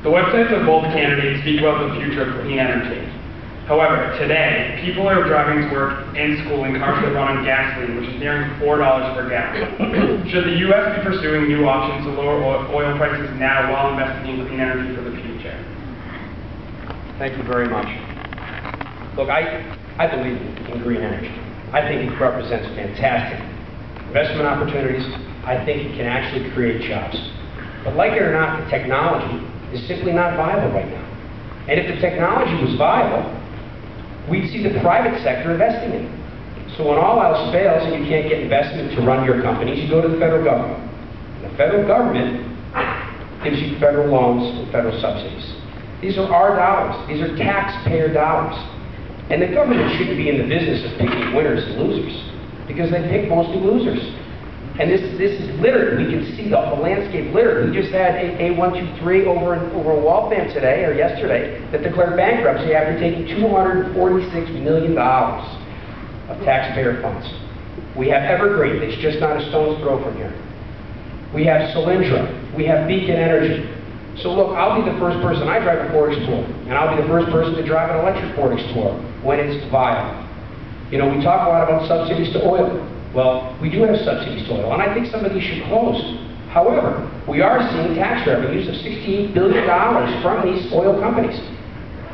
The websites of both candidates speak about the future of clean energy. However, today, people are driving to work and school in cars that run on gasoline, which is nearing $4 per gallon. Should the U.S. be pursuing new options to lower oil prices now while investing in clean energy for the future? Thank you very much. Look, I believe in green energy. I think it represents fantastic investment opportunities. I think it can actually create jobs. But like it or not, the technology is simply not viable right now. And if the technology was viable, we'd see the private sector investing in it. So when all else fails and you can't get investment to run your companies, you go to the federal government. And the federal government gives you federal loans and federal subsidies. These are our dollars. These are taxpayer dollars. And the government shouldn't be in the business of picking winners and losers, because they pick mostly losers. And this is littered. We can see the landscape littered. We just had A123 over in Waltham today, or yesterday, that declared bankruptcy after taking $246 million of taxpayer funds. We have Evergreen, that's just not a stone's throw from here. We have Solyndra. We have Beacon Energy. So look, I'll be the first person. I drive a Ford Explorer, and I'll be the first person to drive an electric Ford Explorer when it's viable. You know, we talk a lot about subsidies to oil. Well, we do have subsidies to oil, and I think some of these should close. However, we are seeing tax revenues of $68 billion from these oil companies.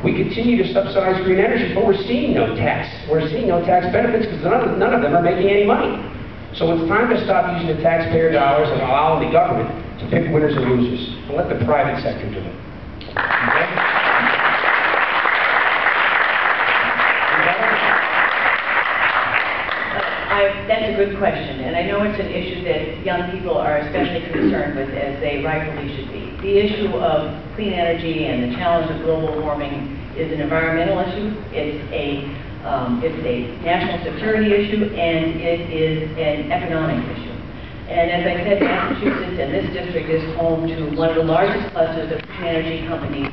We continue to subsidize green energy, but we're seeing no tax. We're seeing no tax benefits because none of them are making any money. So it's time to stop using the taxpayer dollars and allowing the government to pick winners and losers, and let the private sector do it. Okay? That's a good question, and I know it's an issue that young people are especially concerned with, as they rightfully should be. The issue of clean energy and the challenge of global warming is an environmental issue, it's a national security issue, and it is an economic issue. And as I said, Massachusetts and this district is home to one of the largest clusters of clean energy companies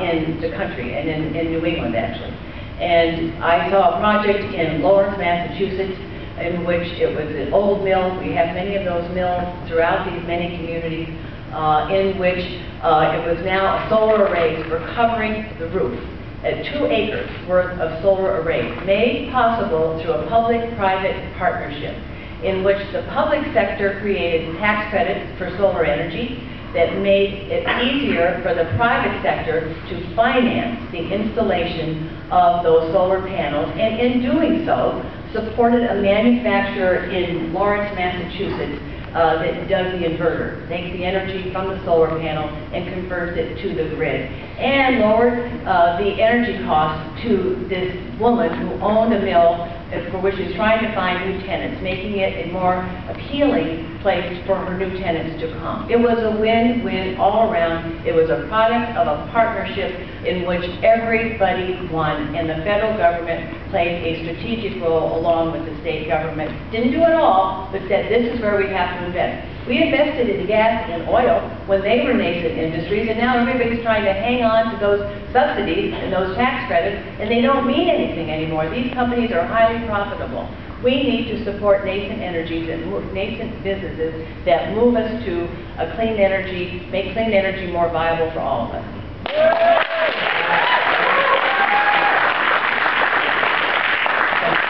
in the country, and in New England, actually. And I saw a project in Lawrence, Massachusetts, in which it was an old mill. We have many of those mills throughout these many communities, in which it was now solar arrays were covering the roof. 2 acres worth of solar arrays, made possible through a public-private partnership, in which the public sector created tax credits for solar energy that made it easier for the private sector to finance the installation of those solar panels, and in doing so, supported a manufacturer in Lawrence, Massachusetts, that does the inverter, takes the energy from the solar panel and converts it to the grid, and lowered the energy cost to this woman who owned a mill for which she's trying to find new tenants, making it a more appealing place for her new tenants to come. It was a win-win all around. It was a product of a partnership in which everybody won, and the federal government played a strategic role along with the state government. Didn't do it all, but said this is where we have to invest. We invested in gas and oil when they were nascent industries, and now everybody's trying to hang on to those subsidies and those tax credits, and they don't mean anything anymore. These companies are highly profitable. We need to support nascent energies and nascent businesses that move us to a clean energy, make clean energy more viable for all of us.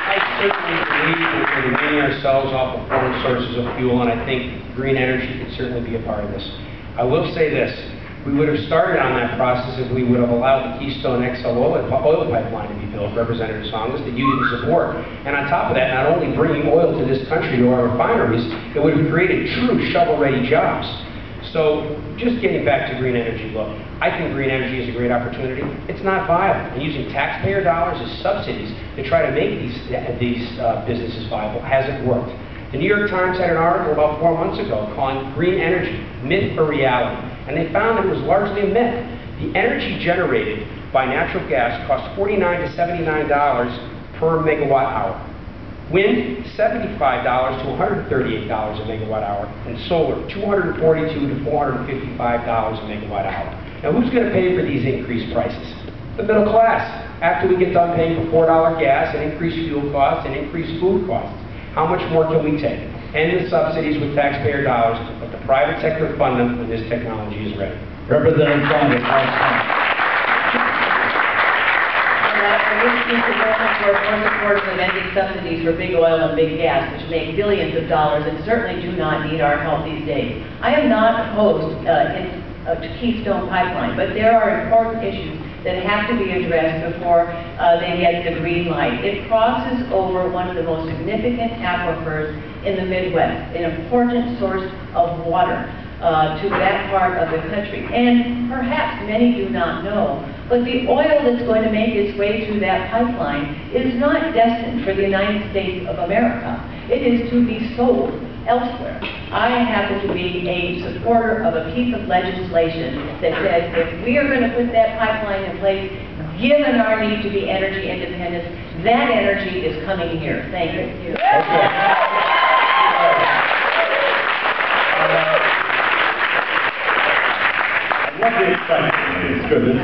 I certainly believe in weaning ourselves off of foreign sources of fuel, and I think green energy can certainly be a part of this. I will say this. We would have started on that process if we would have allowed the Keystone XL oil pipeline to be built, Representative Tsongas, that you didn't support. And on top of that, not only bringing oil to this country, to our refineries, it would have created true shovel-ready jobs. So, just getting back to green energy, look, I think green energy is a great opportunity. It's not viable. And using taxpayer dollars as subsidies to try to make these businesses viable hasn't worked. The New York Times had an article about 4 months ago calling green energy myth or reality. And they found it was largely a myth. The energy generated by natural gas costs $49 to $79 per megawatt hour. Wind, $75 to $138 a megawatt hour. And solar, $242 to $455 a megawatt hour. Now who's going to pay for these increased prices? The middle class. After we get done paying for $4 gas and increased fuel costs and increased food costs, how much more can we take? end the subsidies with taxpayer dollars, let the private sector fund them when this technology is ready. Representative Tsongas. I wish we could go for more support for ending subsidies for big oil and big gas, which make billions of dollars and certainly do not need our help these days. I am not opposed to Keystone Pipeline, but there are important issues that have to be addressed before they get the green light. It crosses over one of the most significant aquifers in the Midwest, an important source of water to that part of the country. And perhaps many do not know, but the oil that's going to make its way through that pipeline is not destined for the United States of America. It is to be sold elsewhere. I happen to be a supporter of a piece of legislation that says if we are going to put that pipeline in place, given our need to be energy independent, that energy is coming here. Thank you. I love the excitement. It's good.